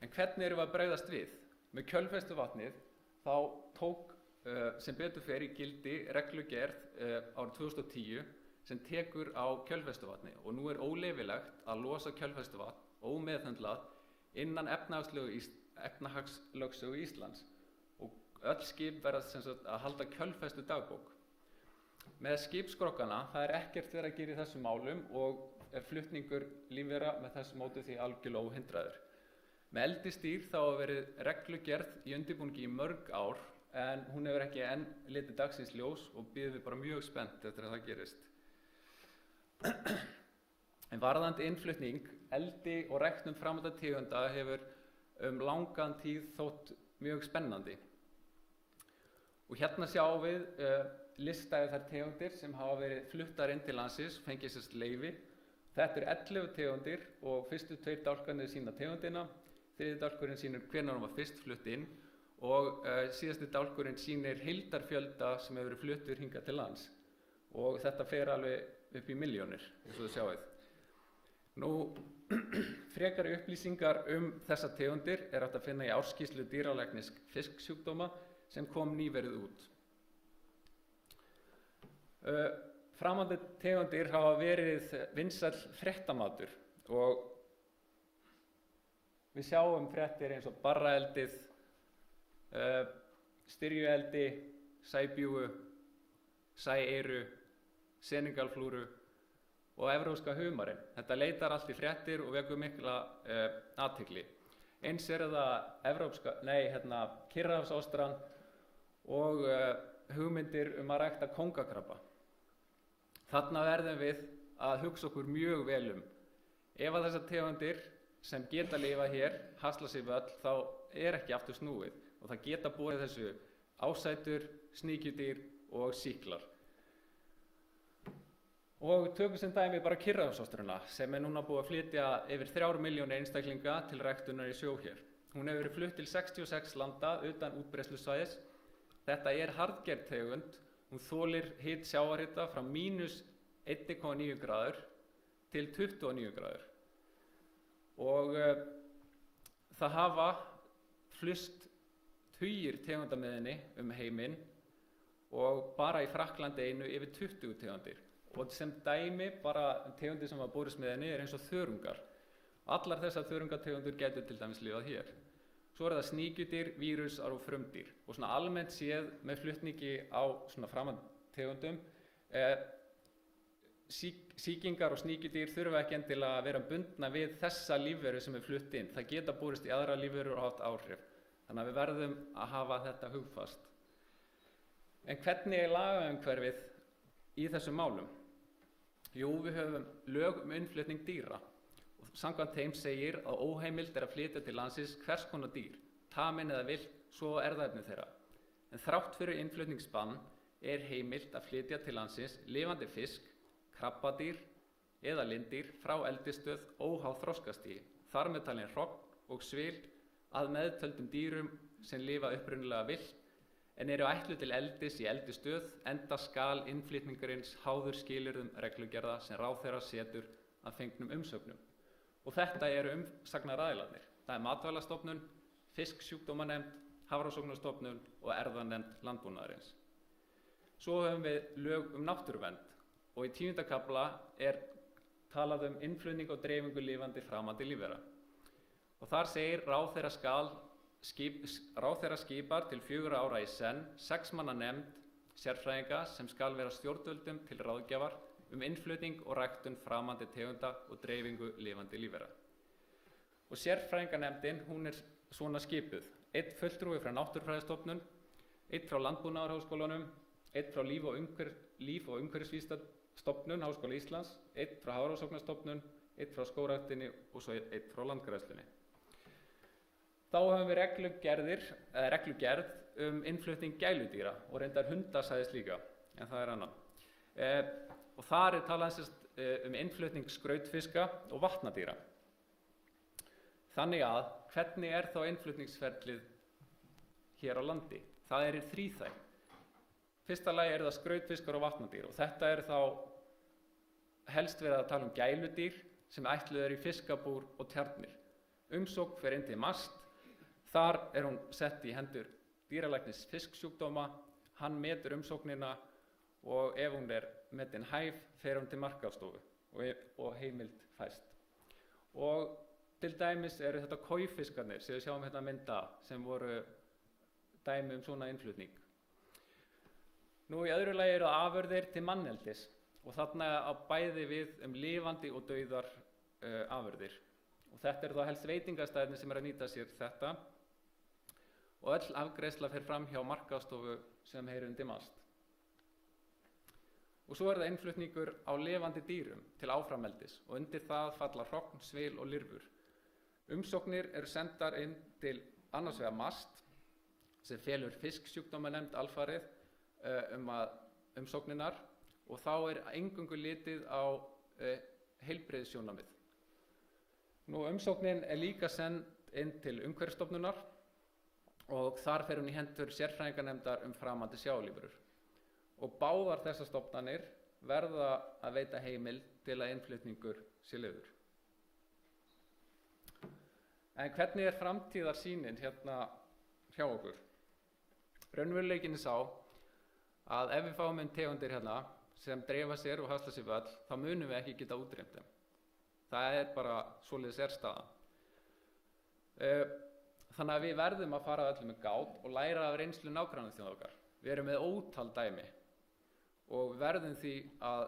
En hvernig erum við að bregðast við? Með kjölfestu vatnið þá tók sem betur fer í gildi reglugerð árið 2010 sem tekur á kjölfestuvatni og nú er óleyfilegt að losa kjölfestuvatn ómeðhöndlað innan efnahagslögsögu Íslands og öll skip verða sem sagt að halda kjölfestu dagbók. Með skipskrokkana það er ekkert verið að gera í þessum málum og er flutningur lífvera með þessu móti því algjörlega óhindraður. Með eldisdýr þá hafa verið reglugerð í undirbúningi í mörg ár en hún hefur ekki enn litið dagsins ljós og bíðum við bara mjög spennt eftir að það gerist. En varðandi innflutning, eldi og ræktun framandi tegunda hefur langan tíð þótt mjög spennandi. Og hérna sjáum við lista yfir þær tegundir sem hafa verið fluttar inn til landsins, fengið sérst leyfi. Þetta eru 11 tegundir og fyrstu 2 dálkarnir sýna tegundina, 3. dálkurinn sýnir hvenær hún var fyrst flutt inn og síðasti dálkurinn sýnir heildarfjölda sem hefur verið fluttur hingað til lands. Og þetta fer alveg upp í milljónir, eins og þið sjáið. Nú, frekari upplýsingar þessar tegundir er hægt að finna í ársskýrslu dýralæknis fisksjúkdóma sem kom nýverið út. Framandi tegundir hafa verið vinsæll fréttamatur og við sjáum fréttir eins og barraeldið, styrjueldi, sæbjúgu, sæeyru, senegalflúru og evrópska humarinn. Þetta leitar allt í fréttir og vekur mikla athygli. Eins er það Kyrrahafsástran og hugmyndir að rækta kóngakrabba. Þarna verðum við að hugsa okkur mjög vel Ef að þessar tegundir sem geta lifað hér hasla sig völl, þá er ekki aftur snúið og það geta borið þessu ásætur, sníkjudýr og sýklar. Og tökum sem dæmi bara Kyrrahafsástruna sem núna búið að flytja yfir 3 milljónir einstaklinga til ræktunar í sjó hér. Hún hefur verið flutt til 66 landa utan útbreiðslusvæðis. Þetta er harðgerð tegund. Hún þolir sjávarhita frá -1,9 gráður til 29 gráður. Og það hafa flust tugir tegunda með henni heiminn og bara í Frakklandi einu yfir 20 tegundir. Og sem dæmi bara tegundir sem hafa borist með henni er eins og þörungar. Allar þessar þörungategundir getur til dæmis lifað hér. Svo er það sníkjudýr, vírusar og frumdýr. Og svona almennt séð með flutningi á svona framandtegundum, sýkingar og sníkjudýr þurfa ekki endilega að vera bundna við þessa lífveru sem flutt inn. Það geta borist í aðra lífverur og haft áhrif. Þannig að við verðum að hafa þetta hugfast. En hvernig er lagaumhverfið í þessum málum? Jú, við höfum lög innflutning dýra. Samkvæmt þeim segir að óheimilt að flytja til landsins hvers konar dýr, tamin eða villt, svo erfðaefni þeirra. En þrátt fyrir innflutningsbann er heimilt að flytja til landsins lifandi fisk, krabbadýr eða linddýr frá eldisstöð óháð þroskastigi, þar með talin hrogn og svil að meðtöldum dýrum sem lifa upprunalega villt en eru ætluð til eldis í eldisstöð, enda skal innflytningarins háður skilyrðum reglugerða sem ráðherra setur að fengnum umsögnum. Og þetta eru umsagnaraðilarnir. Það er Matvælastofnun, Fisksjúkdómanefnd, Hafrannsóknastofnun og Erfðanefnd landbúnaðarins. Svo höfum við lög náttúruvernd og í 10. kafla er talað innflutning og dreifingu lifandi framandi lífvera. Og þar segir ráðherra skipar til 4 ára í senn 6 manna nefnd sérfræðinga sem skal vera stjórnvöldum til ráðgjafar innflutning og ræktun framandi tegunda og dreifingu lifandi lífvera. Og sérfræðinganefndin, hún er svona skipuð. 1 fulltrúi frá Náttúrufræðistofnun, 1 frá Landbúnaðarháskólanum, 1 frá Líf- og umhverfisvísindastofnun Háskóla Íslands, 1 frá Hafrannsóknastofnun, 1 frá Skógræktinni og svo 1 frá Landgræðslunni. Þá höfum við reglugerð innflutning gæludýra og reyndar hunda sagðist líka, en það er annað. Og þar er talað innflutning skrautfiska og vatnadýra. Þannig að hvernig er þá innflutningsferlið hér á landi? Það er þríþætt. Fyrsta lagi er það skrautfiskar og vatnadýr og þetta er þá helst verið að tala gæludýr sem ætluð eru í fiskabúr og tjarnir. Umsókn fer inn til MAST. Þar er hún sett í hendur dýralæknis fisksjúkdóma. Hann metur umsóknina og ef hún er metin hæf fer hún til markaðsstofu og heimild fæst. Og til dæmis eru þetta kóifiskarnir sem við sjáum hérna mynda sem voru dæmi svona innflutning. Nú í öðru lagi eru afurðir til manneldis og þarna á bæði við lifandi og dauðar afurðir. Og þetta eru þá helst veitingastæðirnir sem að nýta sér þetta og öll afgreiðsla fer fram hjá markaðsstofu sem heyrir undir MAST. Og svo það innflutningur á lifandi dýrum til áframeldis og undir það falla hrogn, svil og lirfur. Umsóknir eru sendar inn til annars vegar MAST sem felur fisksjúkdómanefnd alfarið umsókninar og þá eingöngu litið á heilbrigðissjónarmið. Nú umsóknin líka send inn til Umhverfisstofnunar og þar fer hún í hendur sérfræðinganefndar framandi sjávarlífverur. Og báðar þessar stofnanir verða að veita heimild til að innflutningur sé leyfður. En hvernig framtíðarsýnin hérna hjá okkur? Raunveruleikinn sá að ef við fáum tegundir hérna sem dreifa sér og hasla sér völl, þá munum við ekki geta útrýmt þeim. Það bara svoleiðis staðan. Þannig að við verðum að fara öllum með gát og læra af reynslu nágrannaþjóða okkar. Við erum með ótal dæmi og við verðum því að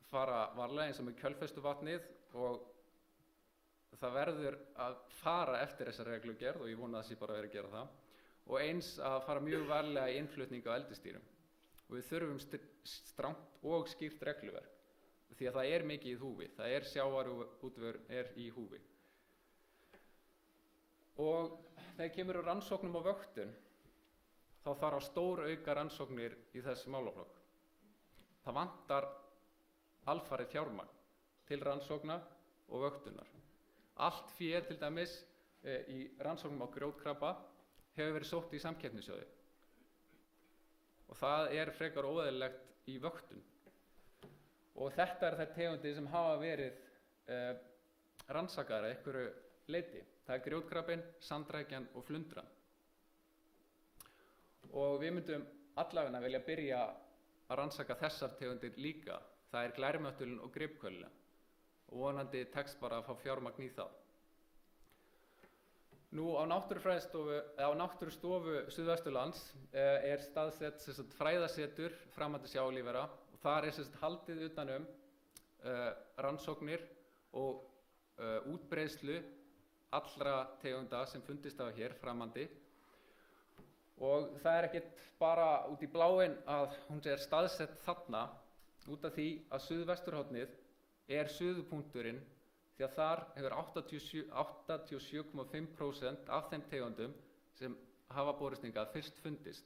fara varlega eins og með kjölfestuvatnið og það verður að fara eftir þessa reglugerð og ég vona að það sé bara verið að gera það og eins að fara mjög varlega í innflutning á eldisdýrum. Og við þurfum strangt og skýrt regluverk því að það mikið í húfi, það sjávarútvegur í húfi. Og þegar kemur rannsóknum og vöktun, þá þarf að stórauka rannsóknir í þessi málaflokk. Það vantar alfarið fjármagn til rannsókna og vöktunar. Allt fé til dæmis í rannsóknum á grjótkrabba hefur verið sótt í samkeppnissjóði. Og það frekar óeðlilegt í vöktun. Og þetta þær tegundir sem hafa verið rannsakaðar að einhverju leyti. Það grjótkrabbinn, sandrækjan og flundran. Og við myndum allavega vilja byrja að rannsaka þessar tegundir líka. Það glærmöttulin og gripköllin. Og vonandi tekst bara að fá fjármagn í það. Nú á Náttúrustofu Suðvesturlands staðsett fræðasetur framandi sjávarlífvera og þar haldið utan rannsóknir og útbreiðslu allra tegunda sem fundist hafa hér framandi. Og það ekkert bara út í bláinn að hún staðsett þarna út af því að Suðvesturhornið suðupunkturinn því að þar hefur 87,5% af þeim tegundum sem hafa borist hingað fyrst fundist.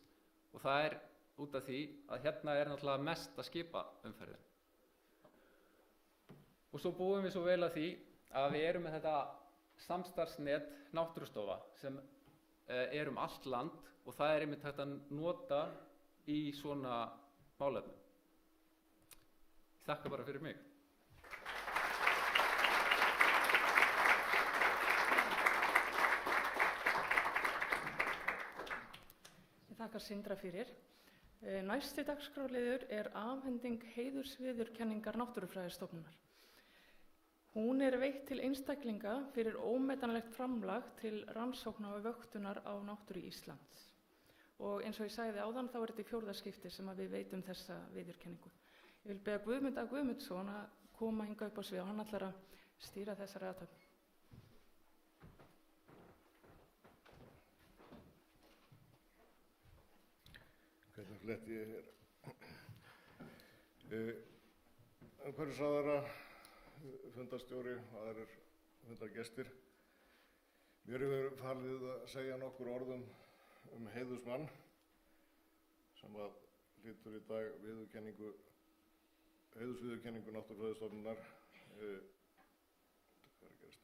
Og það út af því að hérna náttúrulega mesta skipaumferðin. Og svo búum við svo vel að því að við erum með þetta samstarfsnet náttúrustofa sem allt land og það einmitt hægt að nota í svona málefnum. Ég þakka bara fyrir mig. Ég þakka Sindra fyrir. Næsti dagskrárliður afhending heiðursviðurkenningar Náttúrufræðistofnunar. Hún veitt til einstaklinga fyrir ómetanlegt framlag til rannsókna og vöktunar á náttúru Íslands. Og eins og ég sagði áðan þá þetta í fjórða skipti sem við veitum þessa viðurkenningu. Ég vil biðja Guðmund A. Guðmundsson að koma hingað upp á svið og hann ætlar að stýra þessari athöfn. Hvernig fletti ég hér? Umhverfisráðherra, fundarstjóri og aðrir fundargestir. Mér hefur falið að segja nokkur orðum heiðursmann sem hlýtur í dag heiðursviðurkenningu Náttúrufræðistofnunar. Hvað að gerast?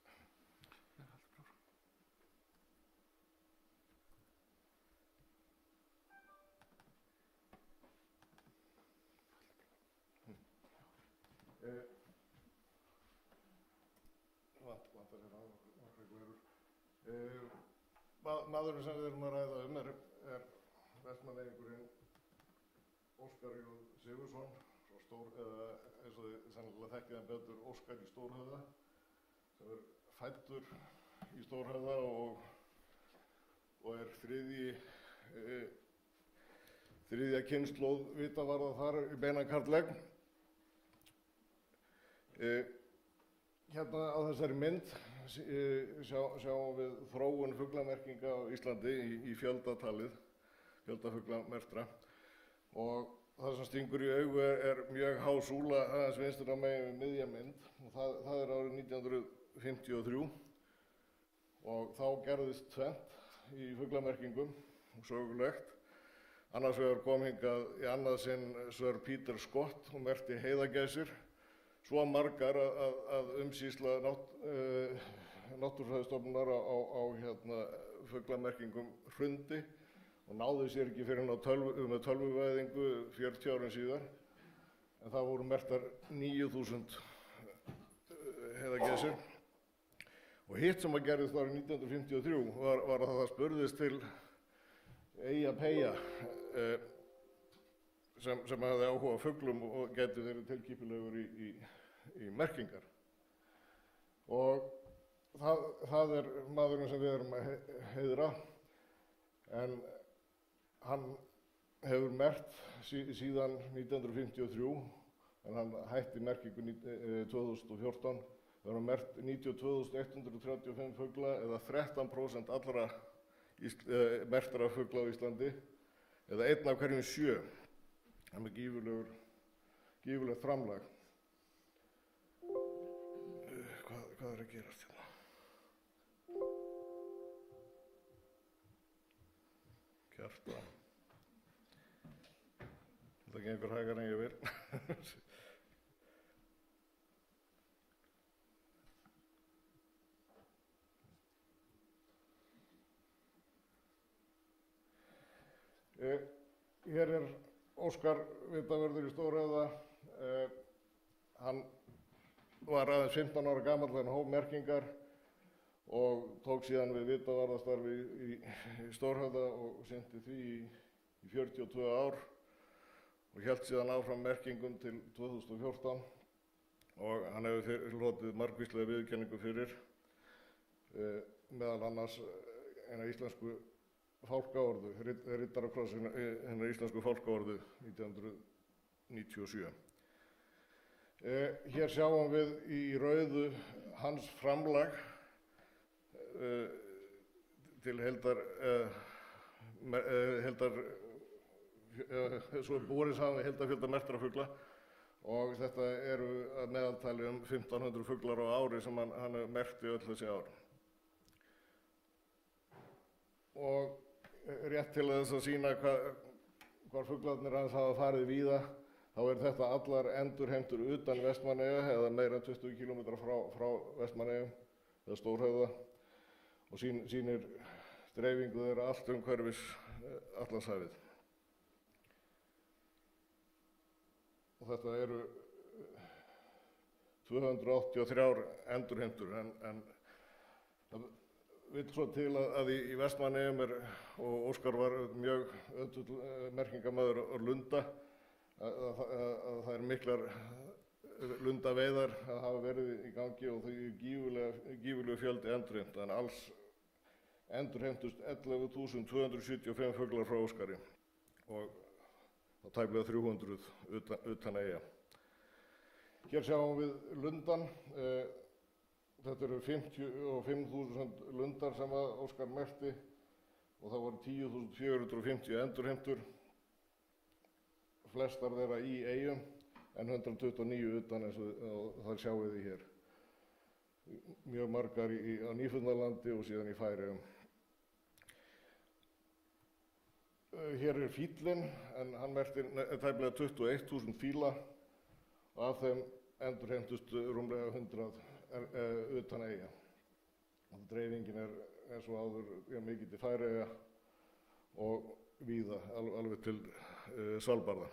Vantar hérna nokkrar glærur. Maðurinn sem við erum að ræða Vestmannaeyingurinn Óskar J. Sigurðsson, eins og þið sennilega þekkið hann betur, Óskar í Stórhöfða, sem fæddur í Stórhöfða og er þriðja kynslóð vitavarða þar í beinan karllegg. Hérna á þessari mynd sjáum við þróun fuglamerkinga á Íslandi í fjöldatalið, fjölda fuglamerktra, og það sem stingur í augu er mjög há súla aðeins vinstra megin við miðja mynd, og það er árið 1953 og þá gerðist tvennt í fuglamerkingum og sögulegt. Annars vegar kom hingað í annað sinn Sir Peter Scott og merkti heiðagæsir, svo margar að umsýsla Náttúrufræðistofnunar á fuglamerkingum hrundi og náði sér ekki fyrir með tölvuvæðingu 40 árum síðar, en það voru merktar 9.000 heiðagæsir. Og hitt sem að gerðist árið 1953 var að það spurðist til Eyjapeyja sem hafði áhuga á fuglum og gæti verið tilkippilegur í merkingar. Og það er maðurinn sem við erum að heiðra, en hann hefur merkt síðan 1953, en hann hætti merkingu 2014. Það eru merkt 92.135 fugla, eða 13% allra merktra fugla á Íslandi, eða 1 af hverjum 7. Það er gífurlegt framlag. Hvað er að gerast hérna? Kjartan. Það gengur hægar en ég vil. Hér er Óskar vitavörður í Stórhöfða. Hann var aðeins 15 ára gamall þegar hann hóf merkingar og tók síðan við vitavarðastarfi í Stórhöfða og sinnti því í 42 ár og hélt síðan áfram merkingum til 2014, og hann hefur hlotið margvíslega viðurkenningu fyrir, meðal annars eina íslensku fálkaorðu, riddarakross hinnar íslensku fálkaorðu 1997. Hér sjáum við í rauðu hans framlag til svo borið saman heildarfjölda merktra fugla, og þetta eru að meðaltali 1500 fuglar á ári sem hann merkti öll þessi ár. Og rétt til þess að sýna hvar fuglarnir hans hafa farið víða, þá er þetta allar endurheimtur utan Vestmannaeyja, eða meira en 20 km frá Vestmannaeyjum eða Stórhöfða, og sýnir dreifingu þeirra allt umhverfis Atlantshafið. Og þetta eru 283 endurheimtur, en það vill svo til að í Vestmannaeyjum og Óskar var mjög merkingarmaður á lunda, að það er miklar lundaveiðar að hafa verið í gangi, og þau gífurlegu fjöldi endurheimt, en alls endurheimtust 11.275 fuglar frá Óskari og tæplega 300 utan eyja. Hér sjáum við lundan. Þetta eru 55.000 lundar sem að Óskar merkti, og það voru 10.450 endurheimtur, flestar þeirra í eyjum, en 129 utan, eins og það sjáum við hér. Mjög margar á Nýfundnalandi og síðan í Færeyjum. Hér er fíllinn, en hann merkti tæplega 21.000 fíla, og af þeim endurheimtust rúmlega 100 utan eyja. Dreifingin er eins og áður mikið til Færeyja og víða, alveg til Svalbarða.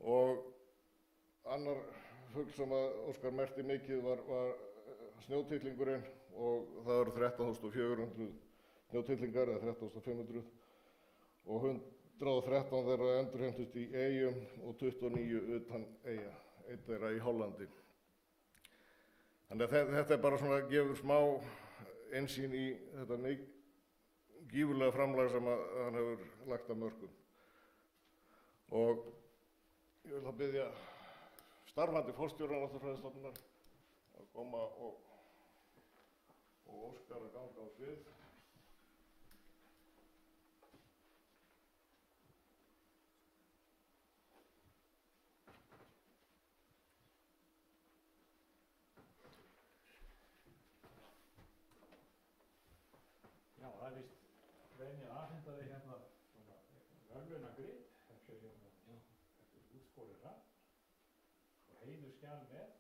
Og annar fugl sem Óskar merkti mikið var snjótittlingurinn, og það eru 13.400 snjótittlingar, eða 13.500, og 113 þeirra endurheimtust í eyjum og 29 utan eyja, einn þeirra í Hollandi. Þannig að þetta er bara svona gefur smá einsýn í þetta gífurlega framlag sem hann hefur lagt af mörkum. Og ég vil þá biðja starfandi forstjóra Náttúrufræðistofnunar að koma og Óskar að ganga á svið. Já, það er víst venja að afhenda þig hérna svona verðlaunagrit, þetta er útskorið hratt og heiðursskjal með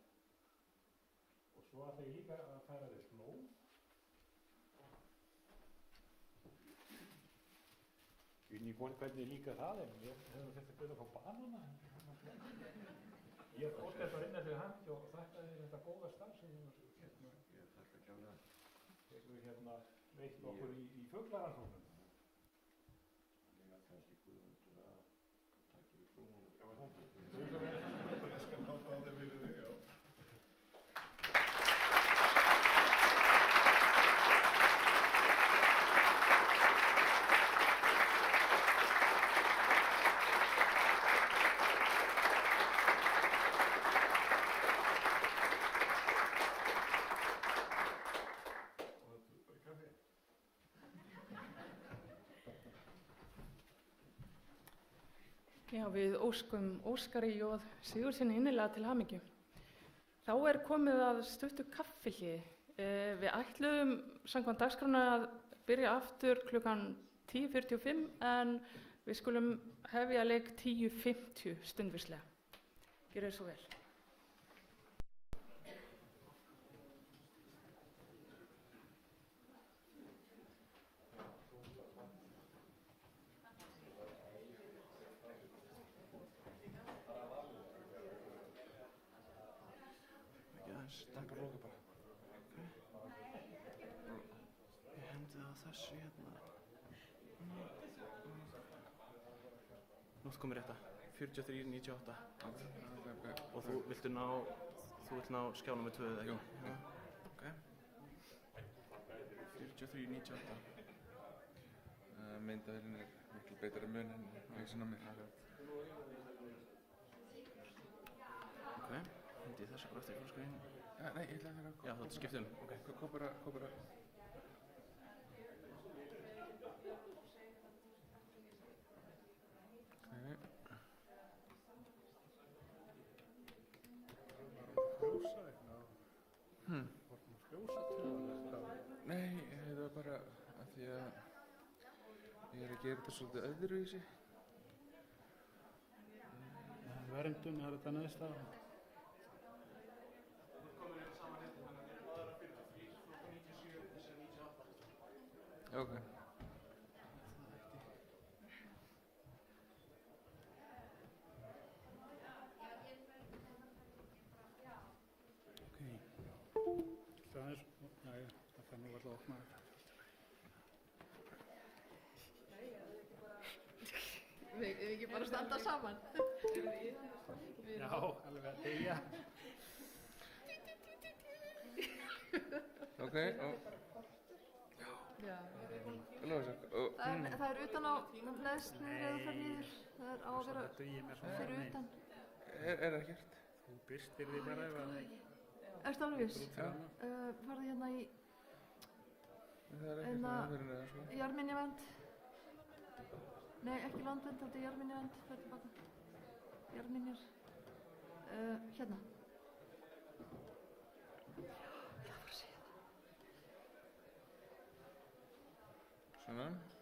og svo ætla ég líka að færa þér blóm. Ég veit ekki hvernig líka það en ég hefði þetta byrjað að fá banana. Ég óska þetta inn eftir hand og þakka þér þetta góða starf sem þú hérna veitt okkur í fuglaransóknum. Þannig að kannski Guðmundur að taka við blómunum. Já, það er ég skal láta á þeim fyrir þig, já. Já, við óskum Óskari J. Sigurðssyni innilega til hamingju. Þá er komið að stuttu kaffihléi. Við ætluðum samkvæmt dagskrána að byrja aftur klukkan 10:45 en við skulum hefja leik 10:50 stundvíslega. Gjörið svo vel. Takk að loka bara. Ég hendi það á þessu hérna. Nú komið rétta. 43.98. Og þú vilt ná skjánum með 2 eða ekki? Jú. Ok. 43.98. Myndavélin er miklu betri mun en hausinn á mér. Ok. Hendi þessu bara eftir fórskriðin. Nei, ég ætla að vera að Já, þú ert skiptið Ok. Kópera. Fljósa eitthvað? Vortum að fljósa til það? Nei, það var bara að því að ég er að gera þetta svolítið öðruvísi. Verndun, það er þetta neðst að. Ok. Það er, næja, það þarf nú alltaf að opna þetta. Við ekki bara standa saman. Já, alveg að deyja. Ok, og Já. Það er utan á neðst niður eða þar niður. Það er á að vera fyrir utan. er það ekkert? Þú byrstir því bara ef að... Ertu alveg viss? Farðu hérna í Það er ekkert að vera neða, sko. jarðminjavernd. Nei, ekki landvernd, þetta er jarðminjavernd. Það er tilbaka. Jarðminjar. Hérna. Já, það var að segja það. Svona.